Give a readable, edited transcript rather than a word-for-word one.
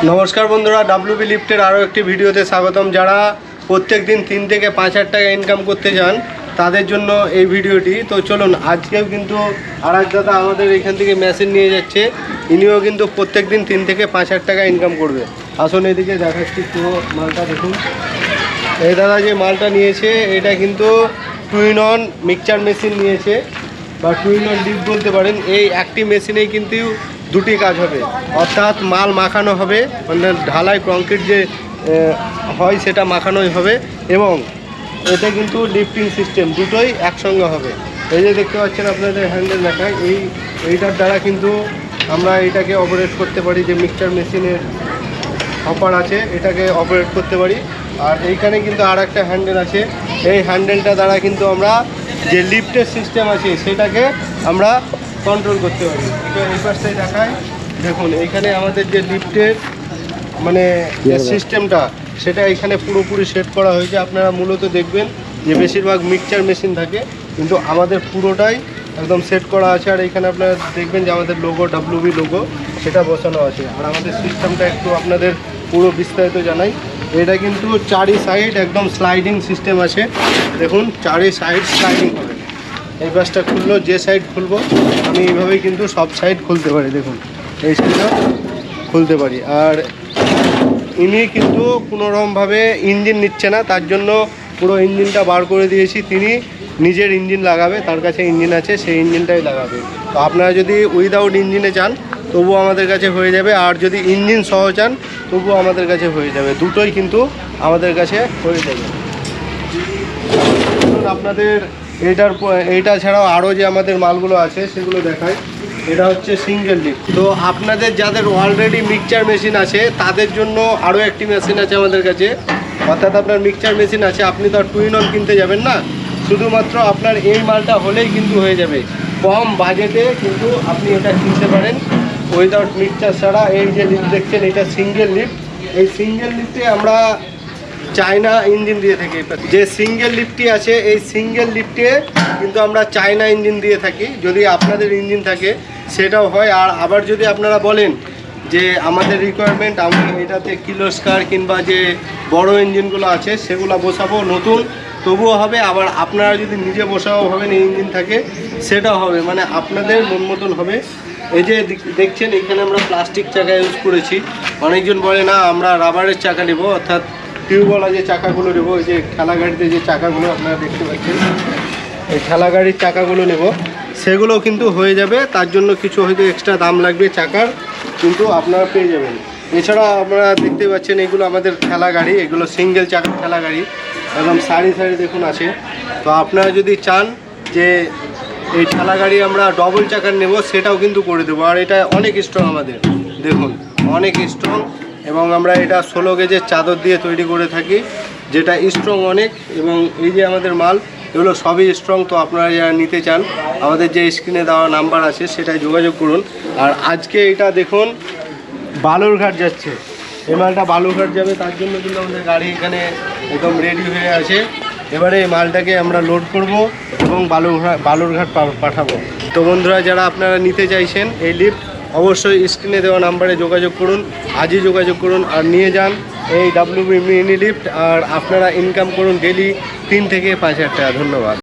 नमस्कार बंधुरा WB lifter आरो एक भिडियोते स्वागतम। जरा प्रत्येक दिन 3 থেকে 5,000 টাকা इनकाम करते चान तादेर जोन्नो এই ভিডিওটি। তো চলুন আজকেও কিন্তু আরেক দাদা আমাদের এখান থেকে মেশিন নিয়ে যাচ্ছে, ইনিও কিন্তু প্রত্যেক দিন 3 থেকে 5,000 টাকা ইনকাম করবে। আসুন এদিকে দেখাচ্ছি পুরো মালটা দেখুন। এই দাদা যে মালটা নিয়েছে এটা কিন্তু টুইন অন মিক্সচার মেশিন নিয়েছে বা টুইন অন লিফট বলতে পারেন। এই একটি মেশিনেই কিন্তু দুটি কাজ হবে, অর্থাৎ মাল মাখানো হবে, মানে ঢালাই কংক্রিট যে হয় সেটা মাখানোই হবে, এবং এটা কিন্তু লিফটিং সিস্টেম দুটোই একসঙ্গে হবে। এই যে দেখতে পাচ্ছেন আপনাদের হ্যান্ডেল দেখায়, এইটার দ্বারা কিন্তু আমরা এটাকে অপারেট করতে পারি, যে মিক্সচার মেশিনের হপার আছে এটাকে অপারেট করতে পারি। আর এইখানে কিন্তু আর একটা হ্যান্ডেল আছে, এই হ্যান্ডেলটা দ্বারা কিন্তু আমরা যে লিফটের সিস্টেম আছে সেটাকে আমরা কন্ট্রোল করতে পারি। এটা এই পাশটাই দেখায়, দেখুন এইখানে আমাদের যে লিফটের মানে সিস্টেমটা সেটা এখানে পুরোপুরি সেট করা হয়েছে। আপনারা মূলত দেখবেন যে বেশিরভাগ মিক্সচার মেশিন থাকে, কিন্তু আমাদের পুরোটাই একদম সেট করা আছে। আর এখানে আপনারা দেখবেন যে আমাদের লোগো ডব্লিউবি লোগো সেটা বসানো আছে। আর আমাদের সিস্টেমটা একটু আপনাদের পুরো বিস্তারিত জানাই। এটা কিন্তু চারি সাইড একদম স্লাইডিং সিস্টেম আছে, দেখুন চারি সাইড স্লাইডিং হবে। এই পাশটা খুললো, যে সাইড খুলবো আমি এইভাবেই কিন্তু সব সাইড খুলতে পারি, দেখুন এই সাইডও খুলতে পারি। আর ইনি কিন্তু কোনোরকমভাবে ইঞ্জিন নিচ্ছে না, তার জন্য পুরো ইঞ্জিনটা বার করে দিয়েছি। তিনি নিজের ইঞ্জিন লাগাবে, তার কাছে ইঞ্জিন আছে, সেই ইঞ্জিনটাই লাগাবে। তো আপনারা যদি উইদাউট ইঞ্জিনে চান তবুও আমাদের কাছে হয়ে যাবে, আর যদি ইঞ্জিন সহ চান তবুও আমাদের কাছে হয়ে যাবে, দুটোই কিন্তু আমাদের কাছে হয়ে যাবে। আপনাদের এইটা ছাড়াও আরও যে আমাদের মালগুলো আছে সেগুলো দেখায়। এটা হচ্ছে সিঙ্গেল লিফট। তো আপনাদের যাদের অলরেডি মিক্সচার মেশিন আছে তাদের জন্য আরও একটি মেশিন আছে আমাদের কাছে, অর্থাৎ আপনার মিক্সচার মেশিন আছে, আপনি তো আর টুইন অন কিনতে যাবেন না, শুধুমাত্র আপনার এই মালটা হলেই কিন্তু হয়ে যাবে। কম বাজেটে কিন্তু আপনি এটা কিনতে পারেন উইদাউট মিক্সচার ছাড়া। এই যে লিফট দেখছেন এটা সিঙ্গেল লিফট। এই সিঙ্গেল লিফটে আমরা চায়না ইঞ্জিন দিয়ে থাকি। যে সিঙ্গেল লিফটটি আছে এই সিঙ্গেল লিফটে কিন্তু আমরা চায়না ইঞ্জিন দিয়ে থাকি, যদি আপনাদের ইঞ্জিন থাকে সেটাও হয়। আর আবার যদি আপনারা বলেন যে আমাদের রিকোয়ারমেন্ট আমি এটাতে কিলোস্কার কিংবা যে বড় ইঞ্জিনগুলো আছে সেগুলো বসাবো নতুন, তবুও হবে। আবার আপনারা যদি নিজে বসাও হবেন এই ইঞ্জিন থাকে সেটাও হবে, মানে আপনাদের মন মতন হবে। এই যে দেখছেন এখানে আমরা প্লাস্টিক চাকা ইউজ করেছি। অনেকজন বলে না আমরা রাবারের চাকা নেব, অর্থাৎ টিউবওয়ালা যে চাকাগুলো নেবো, ওই যে ঠেলা গাড়িতে যে চাকাগুলো আপনারা দেখতে পাচ্ছেন এই ঠেলা গাড়ির চাকাগুলো নেব, সেগুলোও কিন্তু হয়ে যাবে। তার জন্য কিছু হয়তো এক্সট্রা দাম লাগবে চাকার, কিন্তু আপনারা পেয়ে যাবেন। এছাড়া আপনারা দেখতে পাচ্ছেন এগুলো আমাদের ঠেলা গাড়ি, এগুলো সিঙ্গেল চাকার ঠেলা গাড়ি, একদম সারি সারি দেখুন আছে। তো আপনারা যদি চান যে এই ঠেলা গাড়ি আমরা ডবল চাকার নেব সেটাও কিন্তু করে দেবো। আর এটা অনেক স্ট্রং, আমাদের দেখুন অনেক স্ট্রং, এবং আমরা এটা 16 গেজের চাদর দিয়ে তৈরি করে থাকি, যেটা স্ট্রং অনেক। এবং এই যে আমাদের মাল এগুলো সবই স্ট্রং। তো আপনারা যারা নিতে চান আমাদের যে স্ক্রিনে দেওয়া নাম্বার আছে সেটাই যোগাযোগ করুন। আর আজকে এটা দেখুন বালুরঘাট যাচ্ছে, এই মালটা বালুরঘাট যাবে, তার জন্য কিন্তু আমাদের গাড়ি এখানে একদম রেডি হয়ে আছে। এবারে এই মালটাকে আমরা লোড করব এবং বালুরঘাট পাঠাবো। তো বন্ধুরা যারা আপনারা নিতে চাইছেন এই লিফট, অবশ্যই স্ক্রিনে দেওয়া নাম্বারে যোগাযোগ করুন, আজই যোগাযোগ করুন আর নিয়ে যান এই ডব্লিউবি মিনি লিফট। আর আপনারা ইনকাম করুন ডেলি 3 থেকে 5,000 টাকা। ধন্যবাদ।